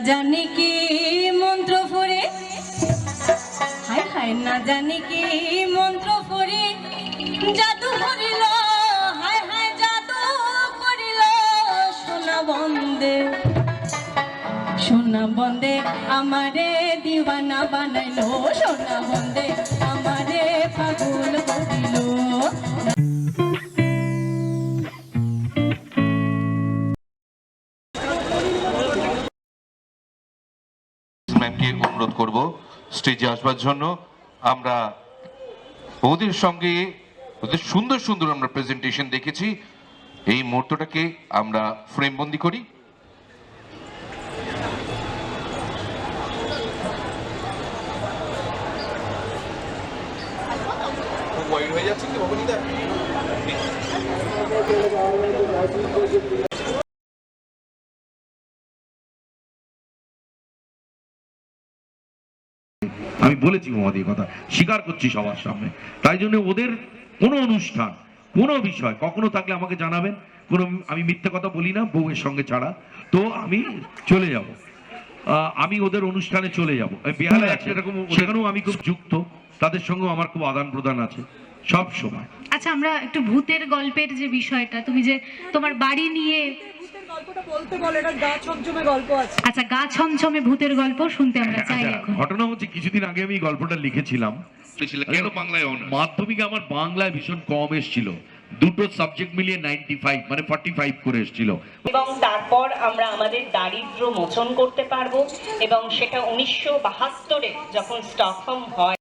জানি কি মন্ত্র পড়ে, হায় হায় না জানি কি মন্ত্র পড়ে জাদু করিল, হায় হায় জাদু করিল সোনা বন্দে, সোনা বন্দে আমারে দিওয়ানা বানাইলো, সোনা বন্দে আমারে পাগল করিল। ম্যামকে অনুরোধ করব স্টেজে আসবার জন্য। আমরা ওদের সঙ্গে ওদের সুন্দর সুন্দর আমরা প্রেজেন্টেশন দেখেছি, এই মুহূর্তটাকে আমরা ফ্রেম বন্দি করি। আমি বলেছি মহাদি কথা, স্বীকার করছি সবার সামনে। তাই জন্য ওদের কোনো অনুষ্ঠান কোনো বিষয় কখনো থাকলে আমাকে জানাবেন। কোনো আমি মিথ্যে কথা বলি না বউয়ের সঙ্গে ছাড়া, তো আমি চলে যাব, আমি ওদের অনুষ্ঠানে চলে যাব। বেহালা আছে এরকম, সেখানেও আমি খুব যুক্ত, তাদের সঙ্গেও আমার খুব আদান প্রদান আছে সব সময়। আচ্ছা, আমরা একটু ভূতের গল্পের যে বিষয়টা, তুমি যে তোমার বাড়ি নিয়ে আচ্ছা, গা ছমছমে ভূতের গল্প শুনতে আমরা চাই। ঘটনা হচ্ছে কিছুদিন আগে আমি গল্পটা লিখেছিলাম। কেন বাংলায় মাধ্যমিকে আমার বাংলায় ভীষণ কম এসেছিল, দুটো সাবজেক্ট মিলিয়ে 95 মানে 45 করে এসেছিল। এবং তারপর আমরা আমাদের দারিদ্র মোচন করতে পারবো, এবং সেটা 1972-এ যখন স্টকহোম হয়।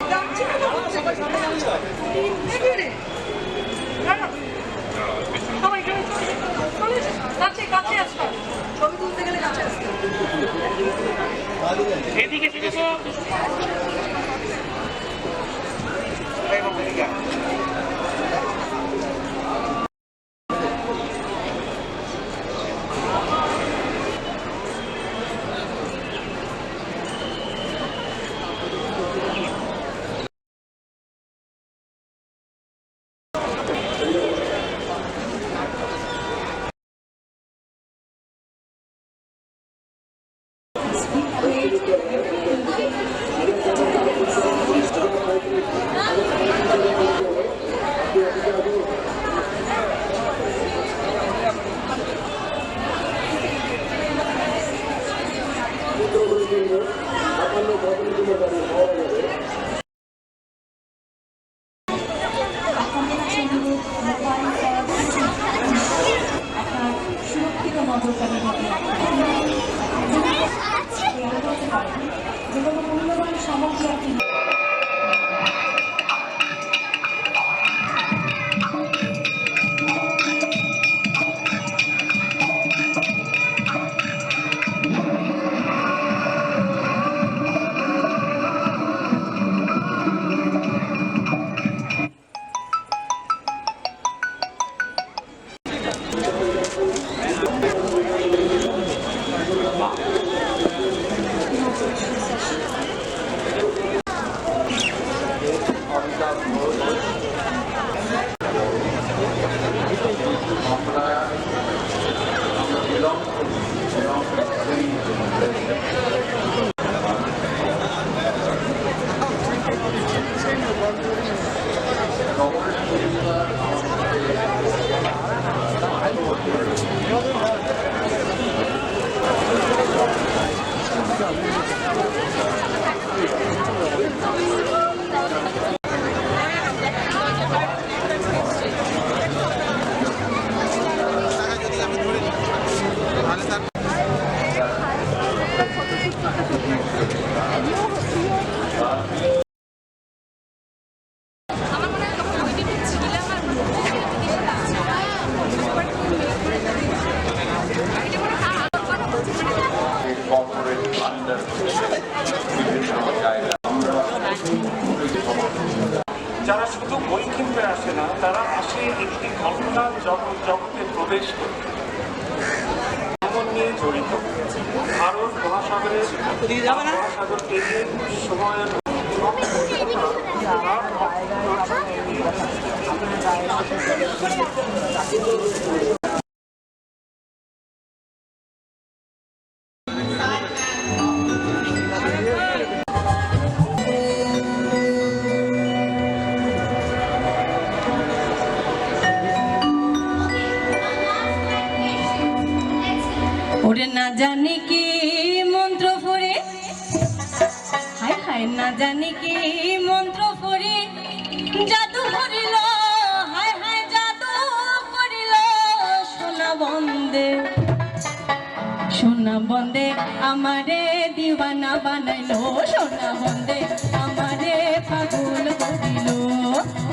যারা শুধু বই কিনতে আসে না, তারা আসে একটি কল্পনার জগতে প্রবেশ করে ভ্রমণ নিয়ে জড়িত। ভারত মহাসাগরের মহাসাগর পেরিয়ে সময়ের জানি কি মন্ত্র ফুরে, হায় হায় না জানি কি মন্ত্র ফুরে জাদু করিল, হায় হায় জাদু করিল সোনা বন্দে, সোনা বন্দে আমারে দিওয়ানা বানাইলো, সোনা বন্দে আমারে পাগল করিল।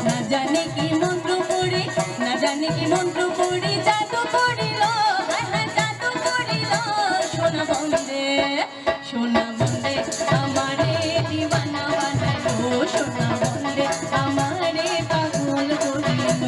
না জানি কি মন্ত্র পড়ি, না জানি কি মন্ত্র পড়ি জাদু করিল, হায় হায় জাদু করিল সোনা বন্দে, সোনা বন্দে আমারে দিওয়ানা বানাইলো, সোনা বন্দে আমারে পাগল করিল।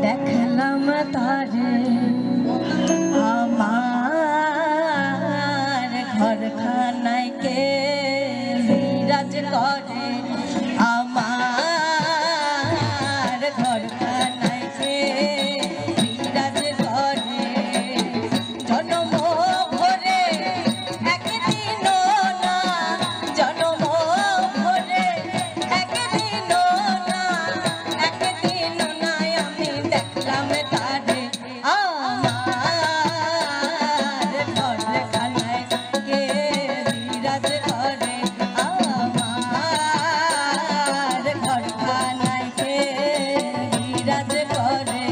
দেখলাম তারে আমার ঘরখানায় কে বিরাজ করে, আমার ঘরখানায় কে বিরাজ করে। জনম ভরে একদিন না, জনম ভরে একদিন না, একদিন না আমি দেখলাম তারে আমার ঘরখানায় কে বিরাজ করে, আমার ঘরখানায় কে বিরাজ করে।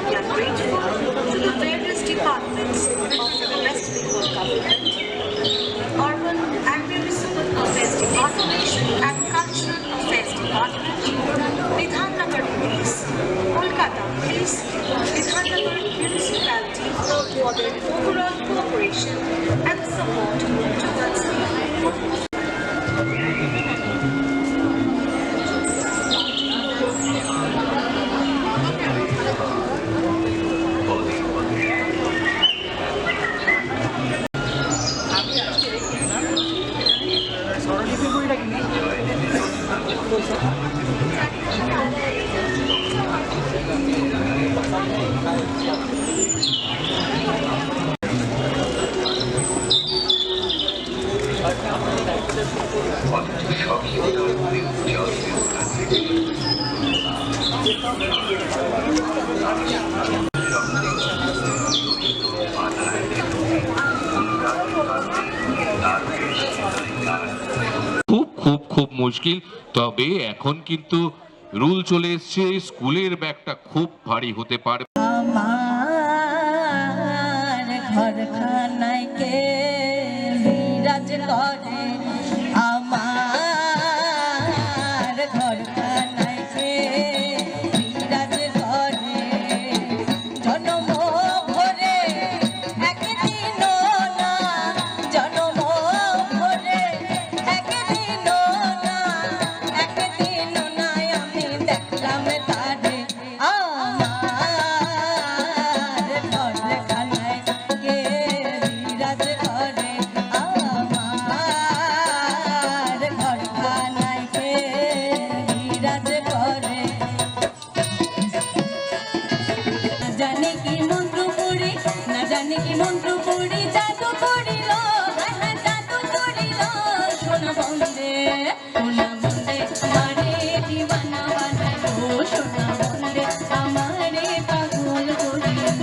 We are grateful to the various departments of the West Bengal government, Urban and Municipal Affairs Department and Cultural Affairs Department, Vidhannagar Police, Kolkata Police, Vidhannagar Municipality for their overall cooperation and support towards the খুব খুব খুব মুশকিল। তবে এখন কিন্তু rule চলে এসছে, স্কুলের ব্যাগটা খুব ভারী হতে পারে। আমার ঘরখানায় কে বিরাজ করে, আমার ঘরখানায় কে বিরাজ করে। জনম ভরে একদিন না, জনম ভরে একদিন না, একদিন না আমি দেখলাম তারে আমার ঘরখানায় কে বিরাজ করে, আমার ঘরখানায় কে বিরাজ করে। না জানি কি মন্ত্র পড়ি, না জানি কি মন্ত্র পড়ি জাদু করিল, হায় হায় জাদু করিল সোনা বন্দে, সোনা বন্দে আমারে দিওয়ানা বানাইলো, সোনা বন্দে আমারে পাগল করিল।